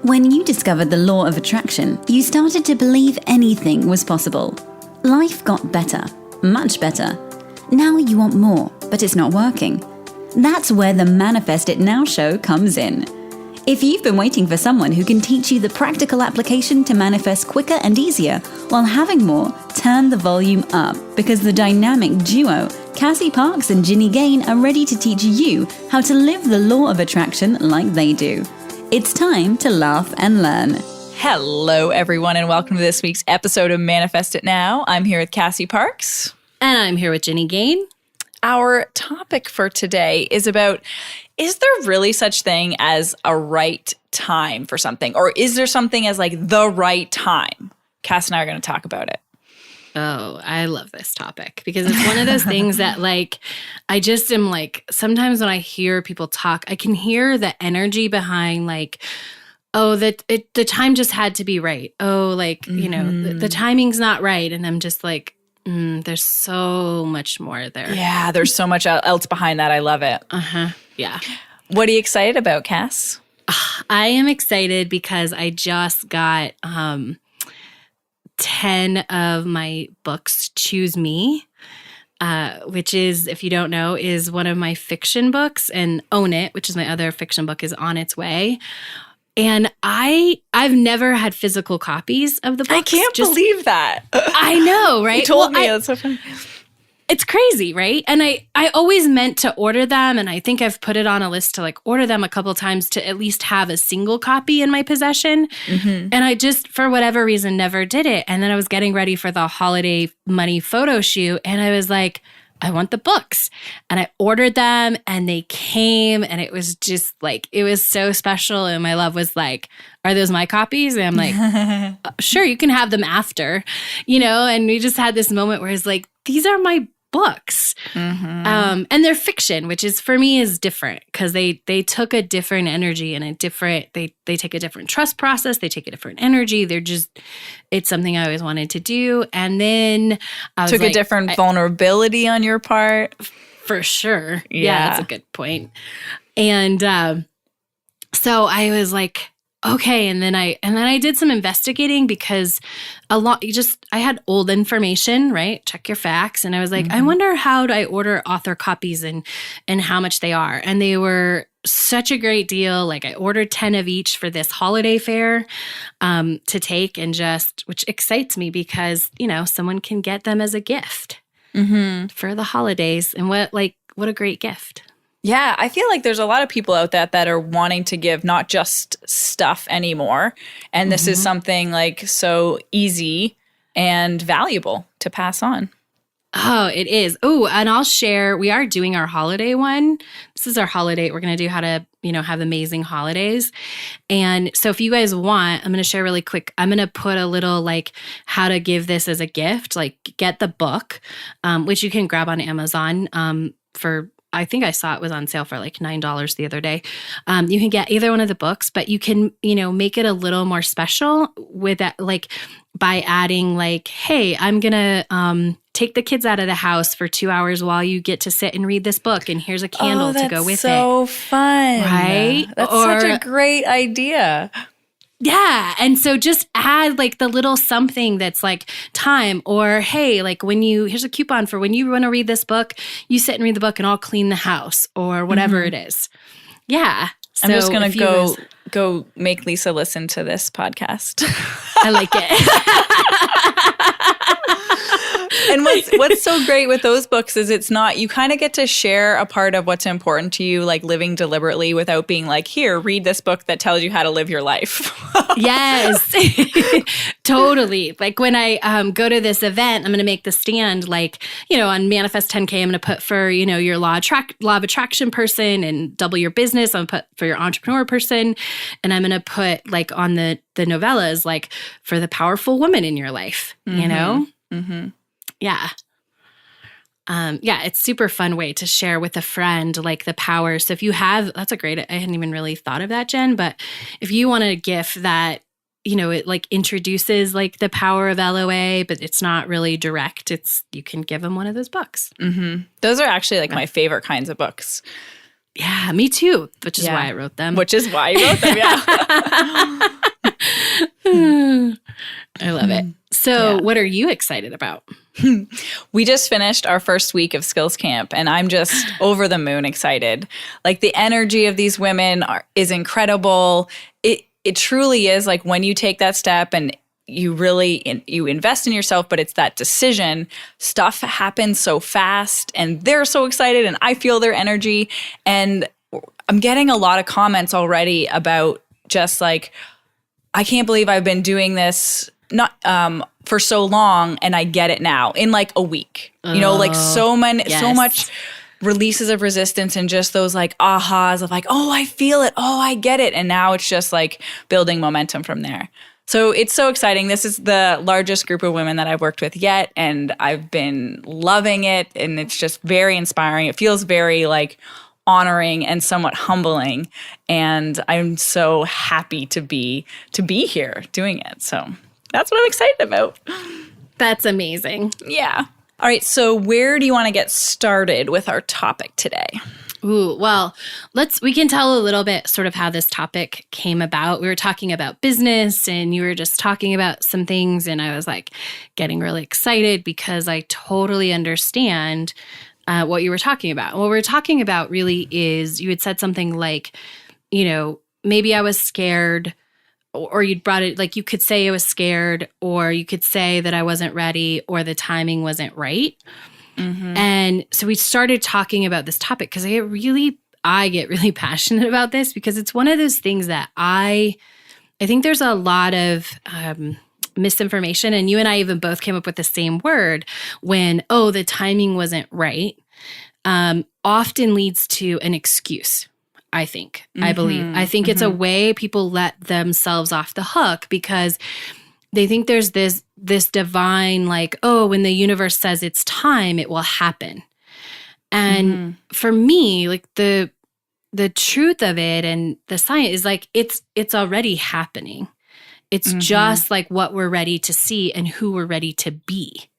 When you discovered the law of attraction, you started to believe anything was possible. Life got better, much better. Now you want more, but it's not working. That's where the Manifest It Now show comes in. If you've been waiting for someone who can teach you the practical application to manifest quicker and easier while having more, turn the volume up, because the dynamic duo, Cassie Parks and Ginny Gain, are ready to teach you how to live the law of attraction like they do. It's time to laugh and learn. Hello, everyone, and welcome to this week's episode of Manifest It Now. I'm here with Cassie Parks. And I'm here with Ginny Gain. Our topic for today is about, is there really such thing as a right time for something? Or is there something as like the right time? Cass and I are going to talk about it. Oh, I love this topic because it's one of those things that I just am sometimes when I hear people talk, I can hear the energy behind the time just had to be right. Oh, the timing's not right. And I'm just there's so much more there. Yeah, there's so much else behind that. I love it. Yeah. What are you excited about, Cass? I am excited because I just got 10 of my books Choose Me, which is, if you don't know, is one of my fiction books, and Own It, which is my other fiction book, is on its way. And I've never had physical copies of the books. I can't believe that. I know, right? You told me. That's so funny. It's crazy, right? And I always meant to order them, and I think I've put it on a list to order them a couple of times to at least have a single copy in my possession. And I just, for whatever reason, never did it. And then I was getting ready for the holiday money photo shoot, and I was like, I want the books. And I ordered them, and they came, and it was just it was so special. And my love was like, are those my copies? And I'm like, sure, you can have them after, and we just had this moment where it's like, these are my books. And they're fiction, which is, for me, is different because they took a different energy and they take a different trust process. They take a different energy. It's something I always wanted to do. And then I was took a different vulnerability on your part. For sure. Yeah, that's a good point. And so I was like, okay, and then I did some investigating because I had old information, right? Check your facts. And I was like, I wonder how do I order author copies and how much they are. And they were such a great deal. I ordered 10 of each for this holiday fair to take, and which excites me because, someone can get them as a gift for the holidays. And what a great gift. Yeah, I feel like there's a lot of people out there that are wanting to give not just stuff anymore. And this is something so easy and valuable to pass on. Oh, it is. Oh, and I'll share, we are doing our holiday one. This is our holiday. We're going to do how to, have amazing holidays. And so if you guys want, I'm going to share really quick. I'm going to put a little how to give this as a gift, get the book, which you can grab on Amazon for, I think I saw it was on sale for $9 the other day. You can get either one of the books, but you can, make it a little more special with that, by adding hey, I'm going to take the kids out of the house for 2 hours while you get to sit and read this book. And here's a candle to go with it. So fun. Right? That's such a great idea. Yeah. And so just add the little something that's time, or hey, here's a coupon for when you want to read this book, you sit and read the book and I'll clean the house, or whatever it is. Yeah. I'm just going to go make Lisa listen to this podcast. I like it. And what's so great with those books is it's not, you kind of get to share a part of what's important to you, living deliberately without being here, read this book that tells you how to live your life. Yes, totally. When I go to this event, I'm going to make the stand on Manifest 10K, I'm going to put for, your law of attraction person and double your business. I'm going to put for your entrepreneur person. And I'm going to put on the novellas, for the powerful woman in your life, Yeah. It's super fun way to share with a friend, the power. So if you have, that's a great, I hadn't even really thought of that, Jen, but if you want a gift that, it introduces the power of LOA, but it's not really direct, you can give them one of those books. Those are actually my favorite kinds of books. Yeah, me too, which is why I wrote them. Which is why you wrote them, yeah. So what are you excited about? We just finished our first week of skills camp, and I'm just over the moon excited. Like, the energy of these women is incredible. It truly is, like, when you take that step and you invest in yourself, but it's that decision, stuff happens so fast and they're so excited and I feel their energy. And I'm getting a lot of comments already about just like, I can't believe I've been doing this for so long and I get it now in like a week. Like so much releases of resistance and just those like ahas of like, oh, I feel it. Oh, I get it. And now it's just like building momentum from there. So it's so exciting. This is the largest group of women that I've worked with yet, and I've been loving it, and it's just very inspiring. It feels very like honoring and somewhat humbling, and I'm so happy to be here doing it. So that's what I'm excited about. That's amazing. Yeah. All right, so where do you want to get started with our topic today? Ooh, well, we can tell a little bit sort of how this topic came about. We were talking about business and you were just talking about some things, and I was like getting really excited because I totally understand what you were talking about. What we're talking about really is, you had said something like, maybe I was scared, or you'd brought it, like you could say I was scared, or you could say that I wasn't ready, or the timing wasn't right. Mm-hmm. And so we started talking about this topic because I get really passionate about this, because it's one of those things that I think there's a lot of misinformation, and you and I even both came up with the same word when, the timing wasn't right, often leads to an excuse. I think, I believe. I think it's a way people let themselves off the hook because they think there's this divine, like, when the universe says it's time, it will happen. And for me, like the truth of it and the science is like, it's already happening. It's just like what we're ready to see and who we're ready to be.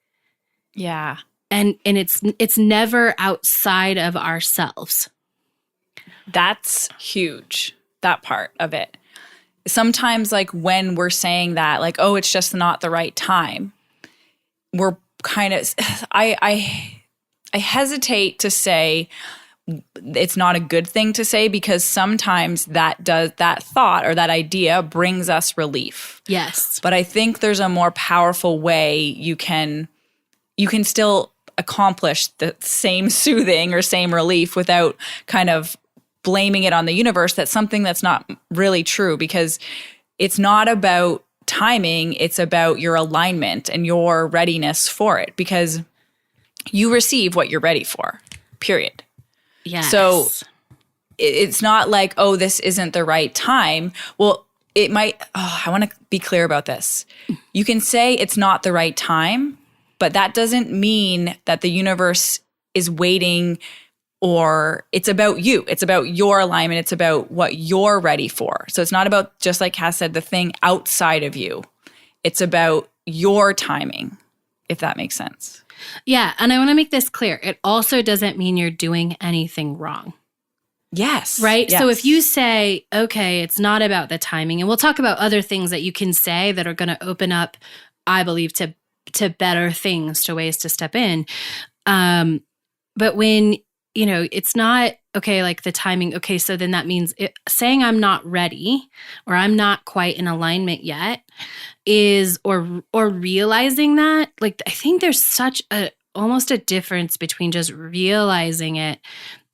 Yeah. And it's never outside of ourselves. That's huge, that part of it. Sometimes, like, when we're saying that, like, it's just not the right time, we're kind of, I hesitate to say it's not a good thing to say, because sometimes that thought or that idea brings us relief. Yes. But I think there's a more powerful way you can still accomplish the same soothing or same relief without kind of blaming it on the universe. That's something that's not really true, because it's not about timing. It's about your alignment and your readiness for it, because you receive what you're ready for, period. Yes. So it's not like, this isn't the right time. Well, it might, I want to be clear about this. You can say it's not the right time, but that doesn't mean that the universe is waiting, or it's about you. It's about your alignment. It's about what you're ready for. So it's not about, just like Cass said, the thing outside of you. It's about your timing, if that makes sense. Yeah. And I want to make this clear. It also doesn't mean you're doing anything wrong. Yes. Right? Yes. So if you say, okay, it's not about the timing, and we'll talk about other things that you can say that are going to open up, I believe, to better things, to ways to step in. But when, it's not, okay, like the timing, okay, so then that means saying I'm not ready or I'm not quite in alignment yet is, or realizing that, like, I think there's such almost a difference between just realizing it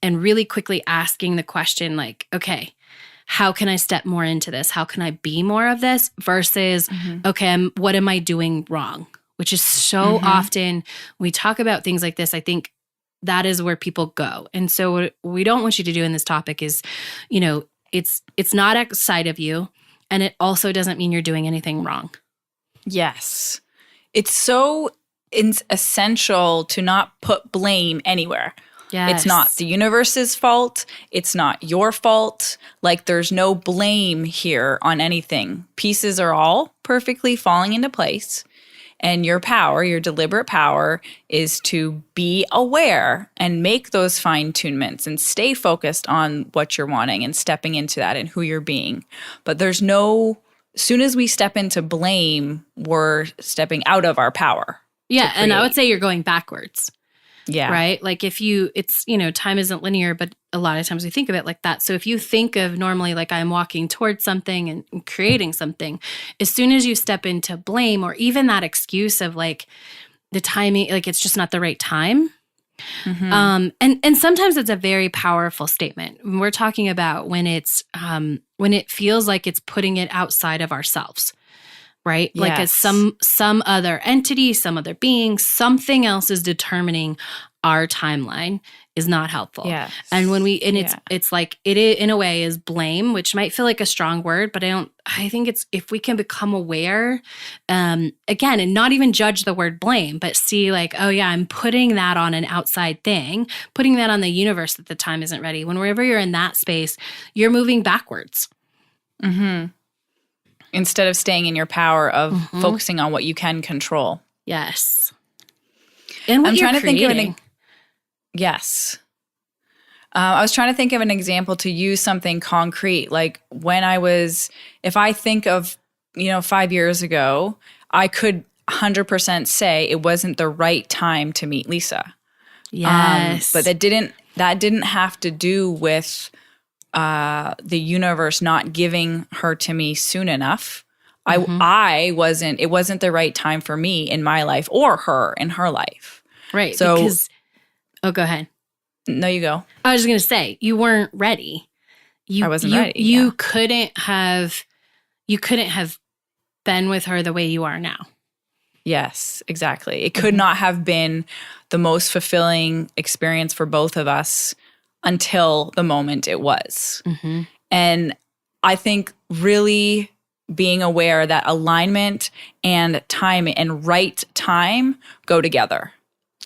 and really quickly asking the question, like, okay, how can I step more into this? How can I be more of this? Versus, okay, what am I doing wrong? Which is so often when we talk about things like this, I think that is where people go. And so what we don't want you to do in this topic is, it's not outside of you, and it also doesn't mean you're doing anything wrong. Yes. It's so essential to not put blame anywhere. Yes. It's not the universe's fault. It's not your fault. Like, there's no blame here on anything. Pieces are all perfectly falling into place. And your power, your deliberate power, is to be aware and make those fine-tunements and stay focused on what you're wanting and stepping into that and who you're being. But there's no soon as we step into blame, we're stepping out of our power. Yeah. And I would say you're going backwards. Yeah. Right? Like time isn't linear, but a lot of times we think of it like that. So if you think of normally like I'm walking towards something and creating something, as soon as you step into blame or even that excuse of like the timing, like it's just not the right time. And sometimes it's a very powerful statement. We're talking about when when it feels like it's putting it outside of ourselves. Right? Yes. Like it's some other entity, some other being, something else is determining our timeline is not helpful. Yes. And it's like it in a way is blame, which might feel like a strong word, but I think it's if we can become aware, again, and not even judge the word blame, but see like, oh yeah, I'm putting that on an outside thing, putting that on the universe that the time isn't ready. Whenever you're in that space, you're moving backwards. Instead of staying in your power of focusing on what you can control. Yes. And what I'm you're trying to creating. think of yes. I was trying to think of an example to use something concrete. Like if I think of, 5 years ago, I could 100% say it wasn't the right time to meet Lisa. Yes. But that didn't have to do with the universe not giving her to me soon enough. It wasn't the right time for me in my life or her in her life. Right. So, go ahead. No, you go. I was just going to say, you weren't ready. I wasn't ready. You couldn't have been with her the way you are now. Yes, exactly. It could not have been the most fulfilling experience for both of us until the moment it was. And I think really being aware that alignment and time and right time go together.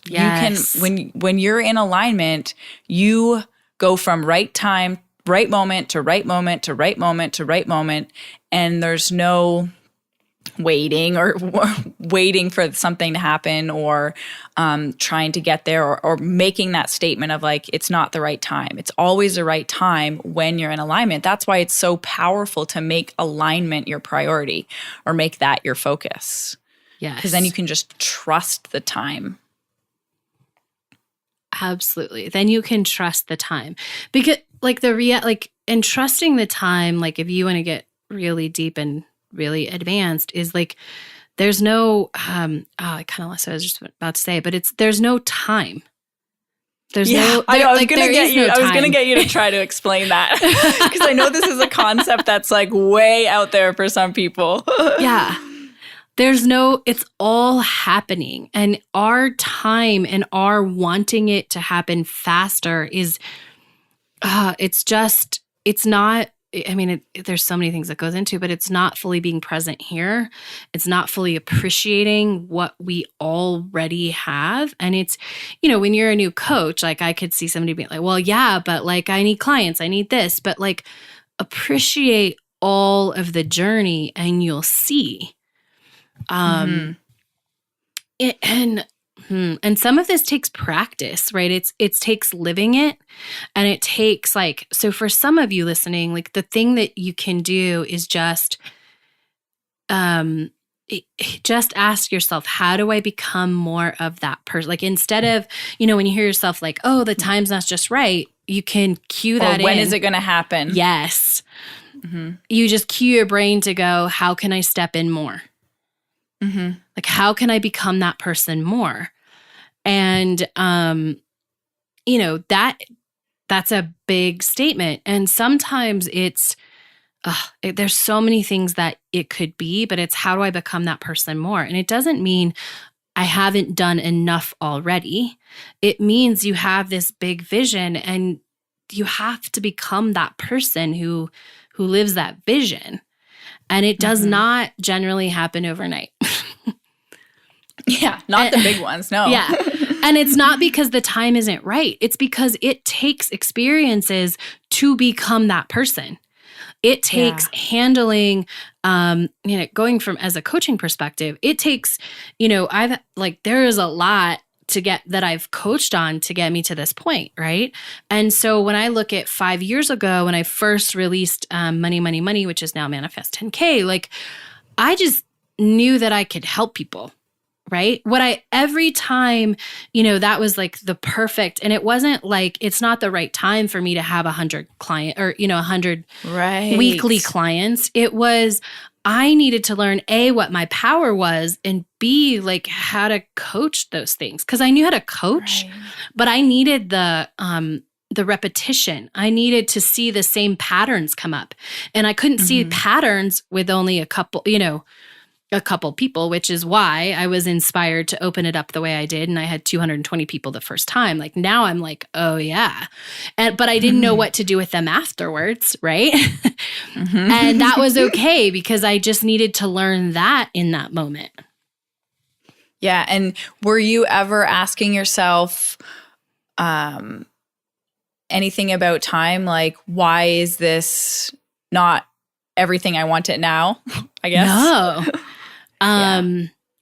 Yes. You can, when you're in alignment, you go from right time, right moment to right moment to right moment to right moment. And there's no waiting or waiting for something to happen or trying to get there or making that statement of like, it's not the right time. It's always the right time when you're in alignment. That's why it's so powerful to make alignment your priority or make that your focus. Yes. Because then you can just trust the time. Absolutely. Then you can trust the time. Because like and trusting the time, like if you want to get really deep and really advanced is like, there's no, I kind of lost what I was just about to say, but there's no time. I was going to get you to try to explain that because I know this is a concept that's like way out there for some people. Yeah. It's all happening, and our time and our wanting it to happen faster is, it's not, I mean, there's so many things that goes into, but it's not fully being present here. It's not fully appreciating what we already have. And it's, when you're a new coach, like I could see somebody being like, well, yeah, but like I need clients, I need this, but like appreciate all of the journey and you'll see. And some of this takes practice, right? It takes living it, and it takes so for some of you listening, like the thing that you can do is just ask yourself, how do I become more of that person? Like instead of, when you hear yourself like, oh, the time's not just right, you can cue that in. When is it going to happen? Yes. You just cue your brain to go, how can I step in more? Like, how can I become that person more? And, that's a big statement. And sometimes there's so many things that it could be, but it's how do I become that person more? And it doesn't mean I haven't done enough already. It means you have this big vision and you have to become that person who lives that vision. And it does not generally happen overnight. Yeah, not the big ones, no. Yeah. And it's not because the time isn't right. It's because it takes experiences to become that person. It takes handling, going from as a coaching perspective, it takes, there is a lot that I've coached on to get me to this point, right? And so when I look at 5 years ago, when I first released Money, Money, Money, which is now Manifest 10K, like I just knew that I could help people, right? Every time, that was like the perfect, and it wasn't like, it's not the right time for me to have 100 client or, 100 weekly clients. It was, I needed to learn A, what my power was, and B, like how to coach those things. Cause I knew how to coach, but I needed the repetition. I needed to see the same patterns come up, and I couldn't see patterns with only a couple people, which is why I was inspired to open it up the way I did. And I had 220 people the first time. Like now I'm like, oh yeah. But I didn't know what to do with them afterwards. Right. And that was okay because I just needed to learn that in that moment. Yeah. And were you ever asking yourself anything about time? Like, why is this not everything I want it now? I guess. No.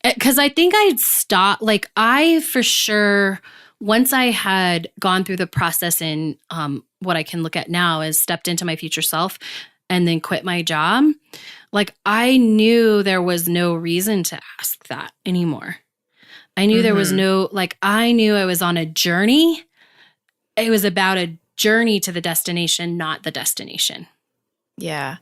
Because I think I'd stopped, like I for sure, once I had gone through the process and what I can look at now is stepped into my future self and then quit my job, like I knew there was no reason to ask that anymore. I knew there was no, like I knew I was on a journey. It was about a journey to the destination, not the destination. Yeah.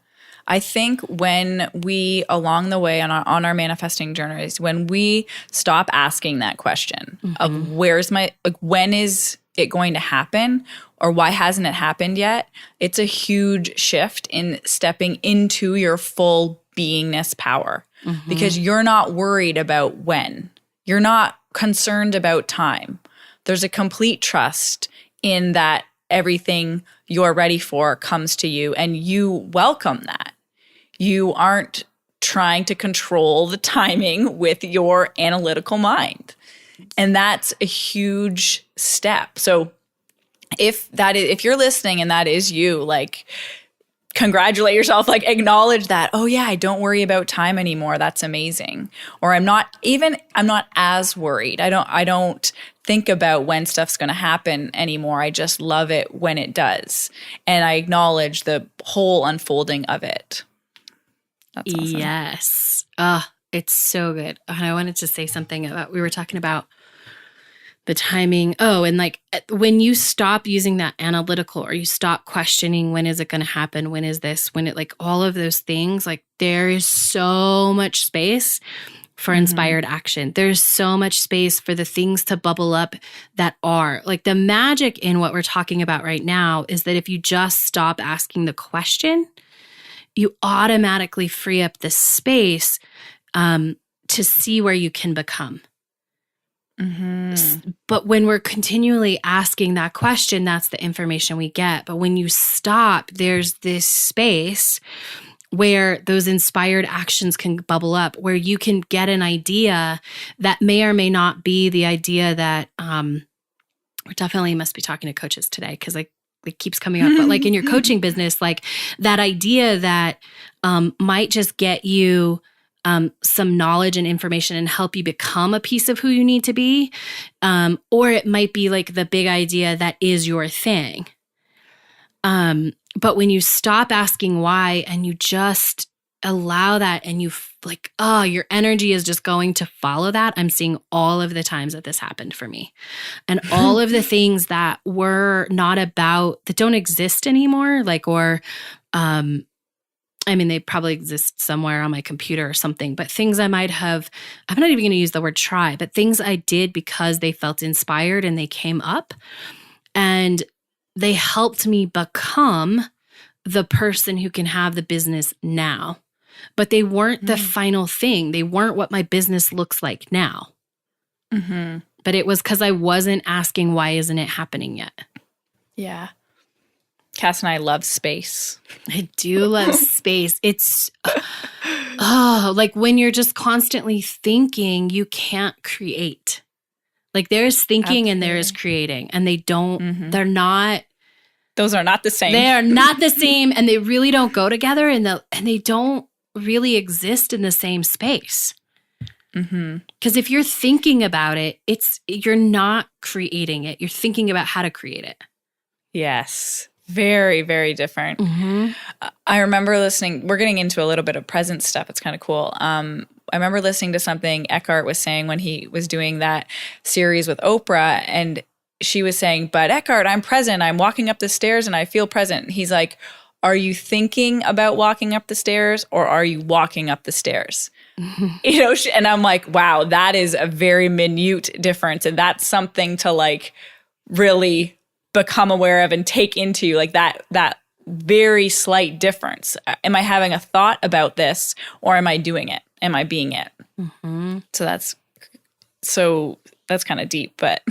I think when we, along the way on our manifesting journeys, when we stop asking that question of when is it going to happen, or why hasn't it happened yet, it's a huge shift in stepping into your full beingness power because you're not worried about when. You're not concerned about time. There's a complete trust in that everything you're ready for comes to you, and you welcome that. You aren't trying to control the timing with your analytical mind. And that's a huge step. So if you're listening and that is you, like, congratulate yourself, like acknowledge that, oh yeah, I don't worry about time anymore. That's amazing. Or I'm not as worried. I don't think about when stuff's going to happen anymore. I just love it when it does. And I acknowledge the whole unfolding of it. That's awesome. Yes. It's so good. And I wanted to say something about, we were talking about the timing. Oh, and like when you stop using that analytical, or you stop questioning, when is it going to happen? When is this? When it, like all of those things, like there is so much space for inspired action. There's so much space for the things to bubble up that are like the magic in what we're talking about right now is that if you just stop asking the question, you automatically free up the space to see where you can become. But when we're continually asking that question, that's the information we get. But when you stop, there's this space where those inspired actions can bubble up, where you can get an idea that may or may not be the idea that we definitely must be talking to coaches today because like it keeps coming up. But like in your coaching business, like that idea that might just get you some knowledge and information and help you become a piece of who you need to be. Or it might be like the big idea that is your thing. But when you stop asking why and you just allow that and you like, oh, your energy is just going to follow that. I'm seeing all of the times that this happened for me and all of the things that were not about, that don't exist anymore. Like, or, I mean, they probably exist somewhere on my computer or something, but things I might have, I'm not even going to use the word try, but things I did because they felt inspired and they came up and they helped me become the person who can have the business now. But they weren't the final thing. They weren't what my business looks like now. But it was because I wasn't asking, why isn't it happening yet? Yeah. Cass and I love space. I do love space. It's, like when you're just constantly thinking, you can't create. Like there's thinking and there is creating, and they don't, they're not. Those are not the same. They are not the same, and they really don't go together, and they don't really exist in the same space. Because if you're thinking about it, you're not creating it. You're thinking about how to create it. Yes. Very, very different. I remember listening, we're getting into a little bit of present stuff. It's kind of cool. I remember listening to something Eckhart was saying when he was doing that series with Oprah, and she was saying, but Eckhart, I'm present. I'm walking up the stairs and I feel present. And he's like, are you thinking about walking up the stairs or are you walking up the stairs? You know, and I'm like, wow, that is a very minute difference. And that's something to like really become aware of and take into, like that very slight difference. Am I having a thought about this or am I doing it? Am I being it? So that's kind of deep, but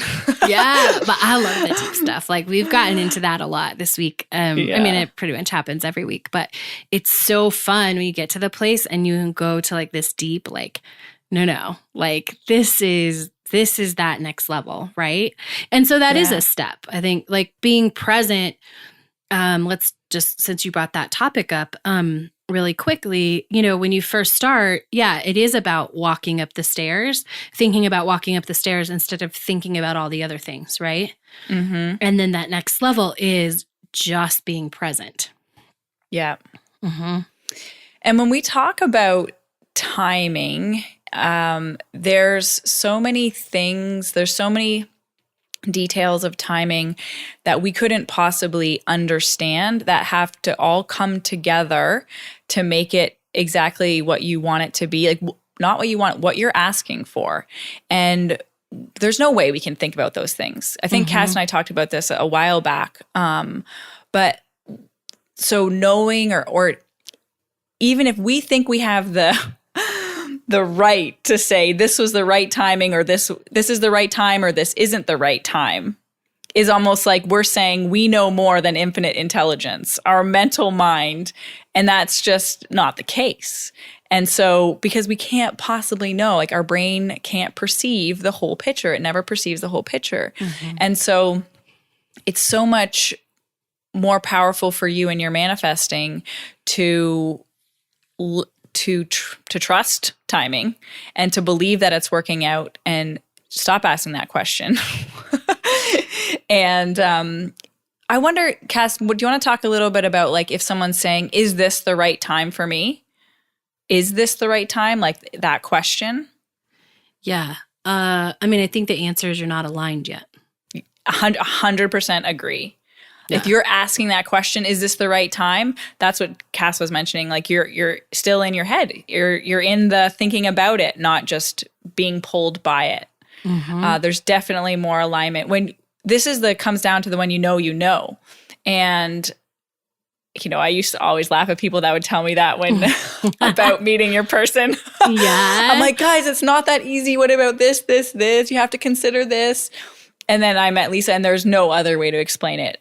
yeah, but I love the deep stuff. Like we've gotten into that a lot this week. I mean, it pretty much happens every week, but it's so fun when you get to the place and you go to like this deep, like, no, like this is that next level, right? And so that is a step. I think like being present, let's just, since you brought that topic up, really quickly, you know, when you first start, it is about walking up the stairs, thinking about walking up the stairs instead of thinking about all the other things, right? And then that next level is just being present. Yeah. And when we talk about timing, there's so many things, there's so many details of timing that we couldn't possibly understand that have to all come together to make it exactly what you want it to be. Like not what you want, what you're asking for. And there's no way we can think about those things. I think Cass and I talked about this a while back. But so knowing or even if we think we have the right to say this was the right timing or this is the right time or this isn't the right time is almost like we're saying we know more than infinite intelligence, our mental mind, and that's just not the case. And so because we can't possibly know, like our brain can't perceive the whole picture. It never perceives the whole picture. And so it's so much more powerful for you in your manifesting to trust timing and to believe that it's working out and stop asking that question. And I wonder, Cass, do you want to talk a little bit about like if someone's saying, is this the right time for me? Is this the right time? Like that question? Yeah. I mean, I think the answer is you're not aligned yet. 100% agree. Yeah. If you're asking that question, is this the right time? That's what Cass was mentioning. Like you're still in your head. You're in the thinking about it, not just being pulled by it. There's definitely more alignment. When this is comes down to the when you know. And you know, I used to always laugh at people that would tell me that when about meeting your person. I'm like, guys, it's not that easy. What about this? You have to consider this. And then I met Lisa, and there's no other way to explain it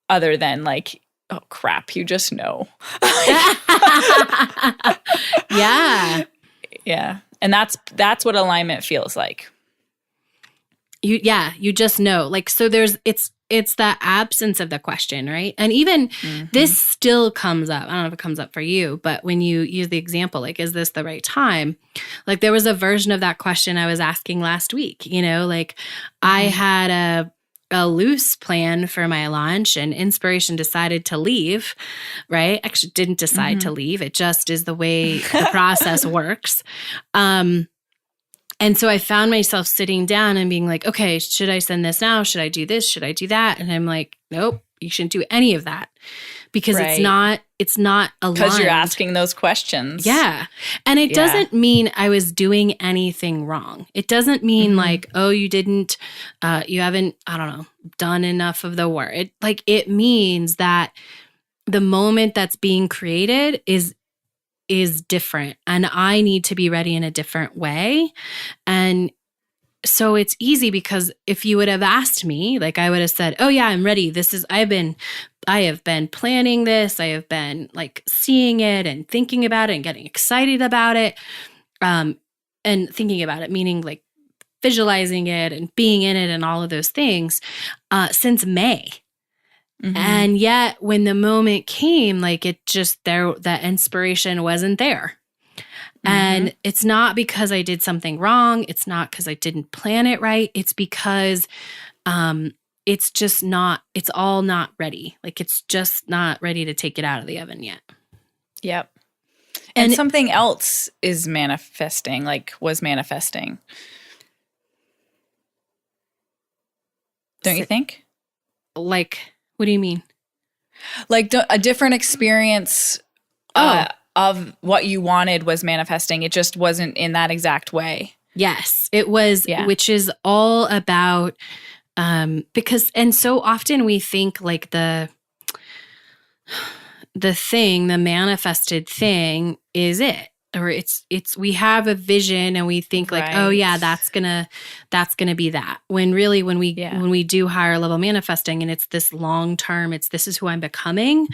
other than like, oh crap, you just know. Yeah. And that's what alignment feels like. You just know. Like, so it's that absence of the question, right? And even this still comes up. I don't know if it comes up for you, but when you use the example, like, is this the right time? Like there was a version of that question I was asking last week, you know, like I had a loose plan for my launch and inspiration decided to leave, right? Actually didn't decide to leave. It just is the way the process works. And so I found myself sitting down and being like, okay, should I send this now? Should I do this? Should I do that? And I'm like, nope, you shouldn't do any of that because it's not aligned. Because you're asking those questions. Yeah. And it doesn't mean I was doing anything wrong. It doesn't mean like, oh, you haven't, I don't know, done enough of the work. It means that the moment that's being created is different and I need to be ready in a different way. And so it's easy because if you would have asked me, like I would have said, oh yeah, I'm ready. I have been planning this. I have been like seeing it and thinking about it and getting excited about it. And thinking about it, meaning like visualizing it and being in it and all of those things since May. And yet when the moment came, like it just that inspiration wasn't there. And it's not because I did something wrong. It's not because I didn't plan it right. It's because it's just not, it's all not ready. Like it's just not ready to take it out of the oven yet. Yep. And something else is manifesting, was manifesting. Don't you think? Like, what do you mean? Like a different experience of what you wanted was manifesting. It just wasn't in that exact way. Yes, it was, which is all about, because, and so often we think like the manifested thing is it, or it's, we have a vision and we think like, oh yeah, that's gonna be that. When really, when we do higher level manifesting and it's this long term, this is who I'm becoming.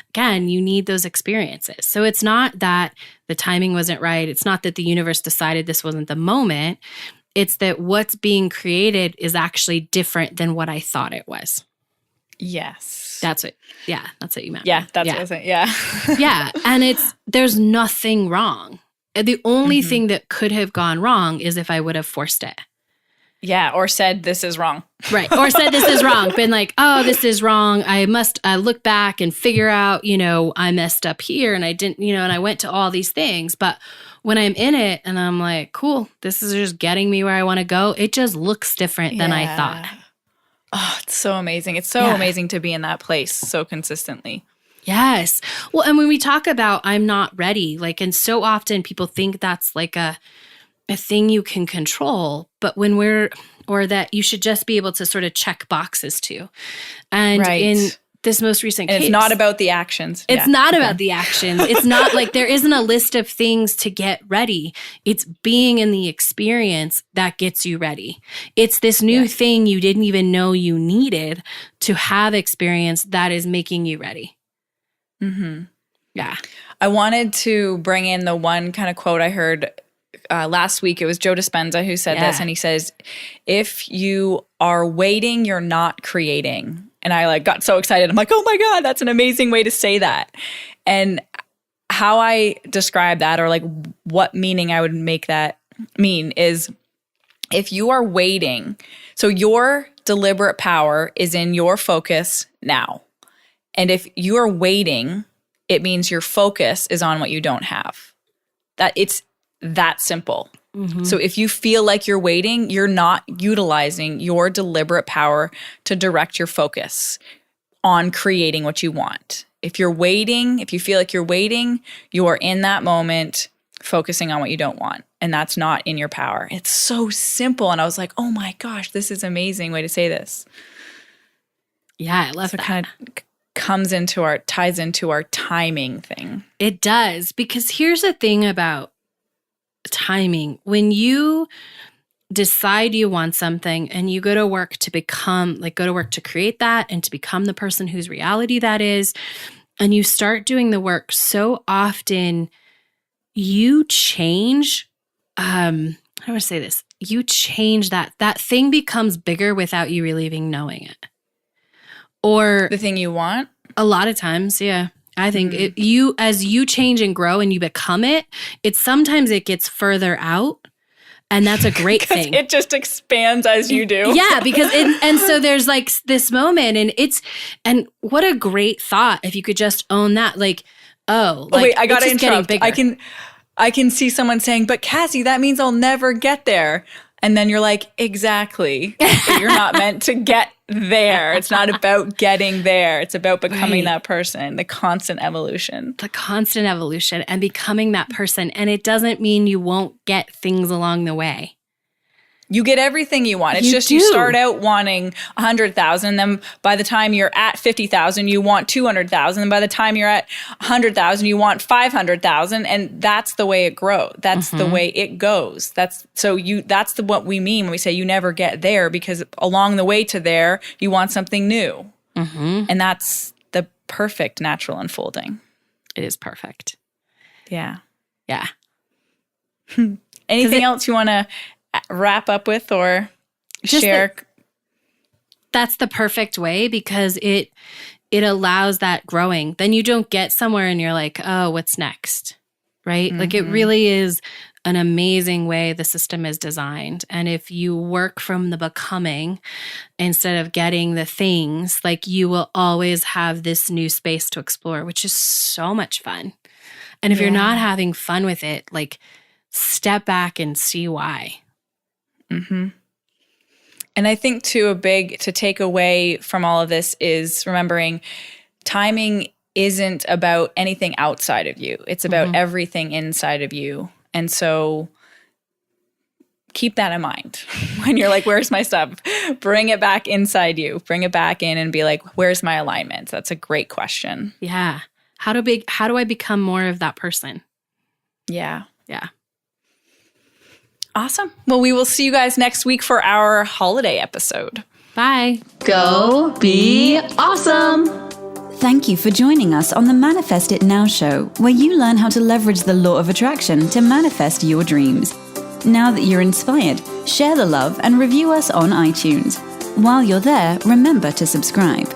Again, you need those experiences. So it's not that the timing wasn't right. It's not that the universe decided this wasn't the moment. It's that what's being created is actually different than what I thought it was. Yes. That's what you meant. Yeah, that's what I was saying. Yeah. Yeah. And there's nothing wrong. The only thing that could have gone wrong is if I would have forced it. Yeah. Or said, this is wrong. Right. Or said, this is wrong. Been like, oh, this is wrong. I must look back and figure out, I messed up here and I didn't, and I went to all these things. But when I'm in it and I'm like, cool, this is just getting me where I want to go, it just looks different than I thought. Oh, it's so amazing. It's so amazing to be in that place so consistently. Yes. Well, and when we talk about I'm not ready, and so often people think that's like a thing you can control, but or that you should just be able to sort of check boxes to. And in this most recent case. It's not about the actions. It's not about the actions. It's not like there isn't a list of things to get ready. It's being in the experience that gets you ready. It's this new thing you didn't even know you needed to have experience that is making you ready. Mm-hmm. Yeah. I wanted to bring in the one kind of quote I heard last week. It was Joe Dispenza who said this, and he says, if you are waiting, you're not creating. And I got so excited. I'm like, oh my God, that's an amazing way to say that. And how I describe that, or what meaning I would make that mean, is if you are waiting, so your deliberate power is in your focus now. And if you are waiting, it means your focus is on what you don't have. That it's that simple. Mm-hmm. So if you feel like you're waiting, you're not utilizing your deliberate power to direct your focus on creating what you want. If you're waiting, if you feel like you're waiting, you are in that moment focusing on what you don't want. And that's not in your power. It's so simple. And I was like, oh my gosh, this is an amazing way to say this. Yeah, I love that. Kind of ties into our timing thing. It does, because here's the thing about timing. When you decide you want something and you go to work to create that and to become the person whose reality that is, and you start doing the work, so often you change, how do I say this? You change that thing becomes bigger without you really even knowing it. Or the thing you want? A lot of times, yeah. I think as you change and grow and you become it, sometimes it gets further out, and that's a great thing. It just expands as you do. Yeah, because and so there's this moment, and what a great thought if you could just own that. Wait, I gotta interrupt. I can see someone saying, "But Cassie, that means I'll never get there." And then you're like, exactly. But you're not meant to get there. It's not about getting there. It's about becoming that person, the constant evolution. The constant evolution and becoming that person. And it doesn't mean you won't get things along the way. You get everything you want. It's you start out wanting 100,000. Then by the time you're at 50,000, you want 200,000. And by the time you're at 100,000, you want 500,000. And that's the way it grows. That's the way it goes. That's what we mean when we say you never get there, because along the way to there, you want something new. Mm-hmm. And that's the perfect natural unfolding. It is perfect. Yeah. Yeah. Anything else you want to wrap up with or share? That's the perfect way, because it allows that growing. Then you don't get somewhere and you're like, oh, what's next? right? Like it really is an amazing way the system is designed. And if you work from the becoming instead of getting the things, like you will always have this new space to explore, which is so much fun. And if you're not having fun with it, like step back and see why. Mm-hmm. And I think too, to take away from all of this is remembering timing isn't about anything outside of you. It's about everything inside of you. And so keep that in mind when you're like, where's my stuff? Bring it back inside you. Bring it back in and be like, where's my alignment? That's a great question. Yeah. How do I become more of that person? Yeah. Yeah. Awesome. Well, we will see you guys next week for our holiday episode. Bye. Go be awesome. Thank you for joining us on the Manifest It Now show, where you learn how to leverage the law of attraction to manifest your dreams. Now that you're inspired, share the love and review us on iTunes. While you're there, remember to subscribe.